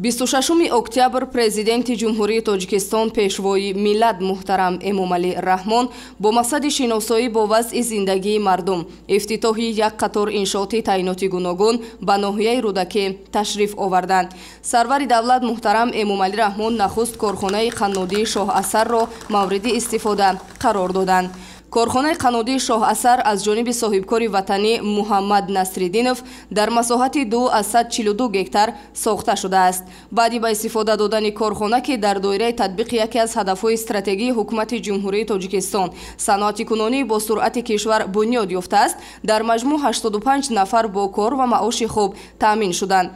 26 октябр президенти ҷумҳурии Тоҷикистон пешвои миллат муҳтарам Эмомалӣ Раҳмон бо мақсади шиносоӣ бо вазъи зиндагии мардум, ифтитоҳи як қатор иншооти таъиноти гуногун ба ноҳияи Рӯдакӣ ташриф оварданд. Сарвари давлат муҳтарам Эмомалӣ Раҳмон нахуст корхонаи қаннодии Шоҳасарро мавриди истифода қарор доданд. корхонаи қаннодии Шоҳасар аз ҷониби соҳибкори ватанӣ Муҳаммад Насриддинов дар масоҳати 242 гектар сохта шудааст. баъди ба истифода додани корхона, ки дар доираи татбиқи яке аз ҳадафҳои стратегии ҳукумати ҷумҳурии Тоҷикистон саноати кунонӣ бо суръати кишвар бунёд ёфтааст, дар маҷмӯъ 85 нафар бо кор ва маоши хуб таъмин шуданд.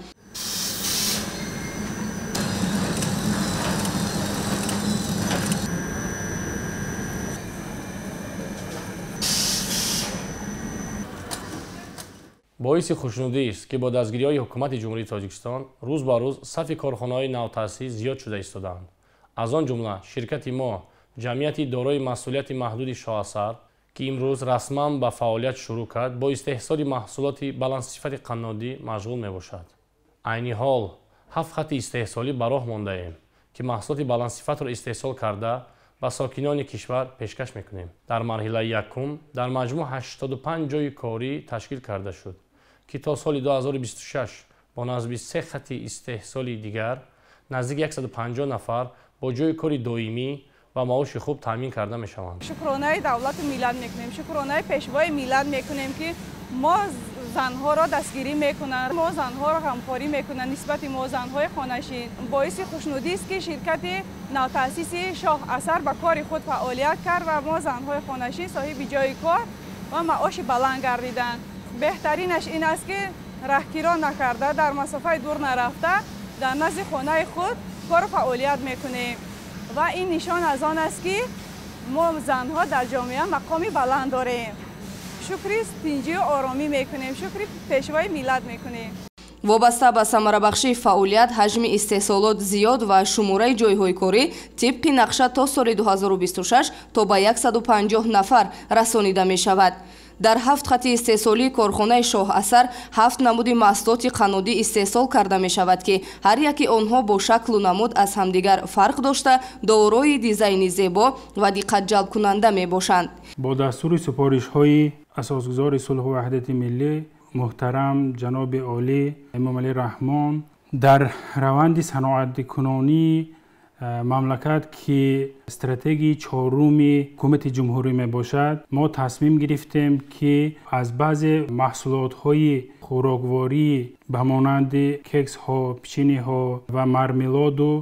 боиси хушнудӣ ист, ки бо дастгириҳои ҳукумати ҷумҳурии Тоҷикистон рӯз ба рӯз сафи корхонаҳои навтаъсис зиёд шуда истодаанд. аз он ҷумла ширкати мо ҷамъияти дорои масъулияти маҳдуди Шоҳасар, ки имрӯз расман ба фаъолият шурӯъ кард, бо истеҳсоли маҳсулоти баландсифати қаннодӣ машғул мебошад. айни ҳол 7 хати истеҳсолӣ ба роҳ мондаем, ки маҳсулоти баландсифатро истеҳсол карда ба сокинони кишвар пешкаш мекунем. дар марҳилаи якум дар маҷмӯъ 85 ҷойи корӣ ташкил карда шуд, ки то соли 2026 бо назби 3 хати истеҳсоли дигар наздики 150 нафар бо ҷойи кори доимӣ ва маоши хуб таъмин карда мешаванд. шукронаи давлату миллат мекунем, шукронаи пешвои миллат мекунем, ки мо занҳоро дастгирӣ мекунанд, мо занҳоро ғамхорӣ мекунанд. нисбати мо занҳои хонашин боиси хушнудист, ки ширкати навтаъсиси Шоҳасар ба кори худ фаъолият кард ва мо занҳои хонашин соҳиби ҷойи кор ва маоши баланд гардиданд. беҳтаринаш ин аст, ки раҳгиро накарда, дар масофаи дур нарафта, дар назди хонаи худ кору фаъолият мекунем. ва ин нишон аз он аст, ки мо занҳо дар ҷомеа мақоми баланд дорем. шукри тинҷию оромӣ мекунем, шукри пешвои миллат мекунем. вобаста ба самарабахшии фаъолият, ҳаҷми истеҳсолот зиёд ва шумораи ҷойҳои корӣ тибқи нақша то соли 2026 то ба 150 нафар расонида мешавад. дар 7 хати истеҳсолии корхонаи Шоҳасар 7 намуди маҳсулоти қаннодӣ истеҳсол карда мешавад, ки ҳар яки онҳо бо шаклу намуд аз ҳамдигар фарқ дошта дорои дизайни зебо ва диққатҷалбкунанда мебошанд. бо дастури супоришҳои асосгузори сулҳу ваҳдати миллӣ муҳтарам ҷаноби олӣ Эмомалӣ Раҳмон дар раванди саноаткунонӣ мамлакат, ки стратегияи чоруми ҳукумати ҷумҳурӣ мебошад, мо тасмим гирифтем, ки аз баъзе маҳсулотҳои хӯрокворӣ ба монанди кексҳо, печениҳо ва мармелоду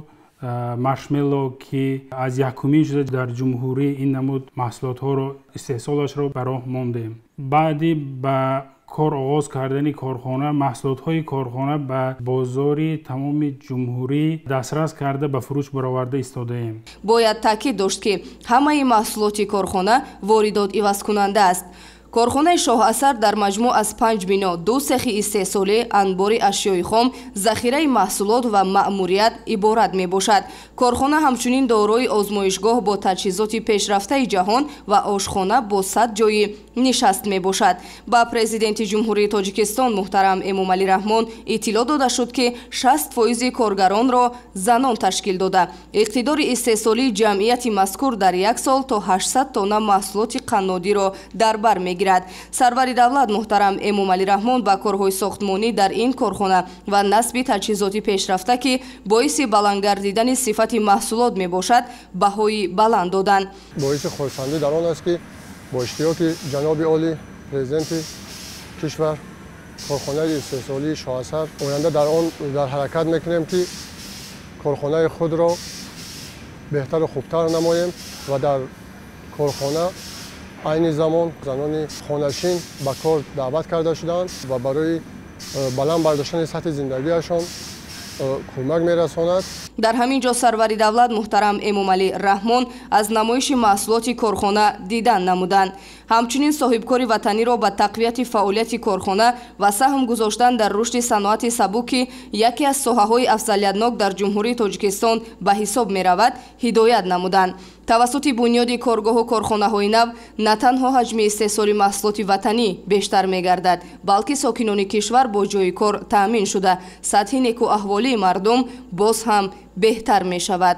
маршмелло, ки аз якумин шуда дар ҷумҳурӣ ин намуд маҳсулотҳоро истеҳсолашро ба роҳ мондем. баъди ба кор оғоз кардани корхона, маҳсулотҳои корхона ба бозори тамоми ҷумҳурӣ дастрас карда ба фурӯш бароварда истодаем. бояд таъкид дошт, ки ҳамаи маҳсулоти корхона воридот ивазкунанда аст. корхонаи Шоҳасар дар маҷмӯъ аз 5 бино, 2 сехи истеҳсолӣ, анбори ашёи хом, захираи маҳсулот ва маъмурият иборат мебошад. корхона ҳамчунин дорои озмоишгоҳ бо таҷҳизоти пешрафтаи ҷаҳон ва ошхона бо 100 ҷойи нишаст мебошад. ба президенти ҷумҳурии Тоҷикистон муҳтарам Эмомалӣ Раҳмон иттилоъ дода шуд, ки 60% коргаронро занон ташкил дода, иқтидори истеҳсолии ҷамъияти мазкур дар як сол то 800 тонна маҳсулоти қаннодиро дар бар мегирад. сарвари давлат муҳтарам Эмомалӣ Раҳмон ба корҳои сохтмонӣ дар ин корхона ва насби таҷҳизоти пешрафта, ки боиси баланд гардидани сифати маҳсулот мебошад, баҳои баланд доданд. боиси хурсандӣ дар он аст, ки бо иштироки ҷаноби олӣ президенти кишвар корхонаи истеҳсолии Шоҳасар оянда дар ҳаракат мекунем, ки корхонаи худро беҳтару хубтар намоем ва дар корхона айни замон занони хонашин ба кор даъват карда шуданд ва барои баланд бардоштани сатҳи зиндагиашон кӯмак мерасонад. дар ҳамин ҷо сарвари давлат муҳтарам Эмомалӣ Раҳмон аз намоиши маҳсулоти корхона дидан намуданд. ҳамчунин соҳибкори ватаниро ба тақвияти фаъолияти корхона ва саҳм гузоштан дар рушди саноати сабуки яке аз соҳаҳои афзалиятнок дар ҷумҳурии Тоҷикистон ба ҳисоб меравад, ҳидоят намуданд. тавассути бунёди коргоҳу корхонаҳои нав на танҳо ҳаҷми истеҳсоли маҳсулоти ватанӣ бештар мегардад, балки сокинони кишвар бо ҷойи кор таъмин шуда, сатҳи некуаҳволии мардум боз ҳам беҳтар мешавад.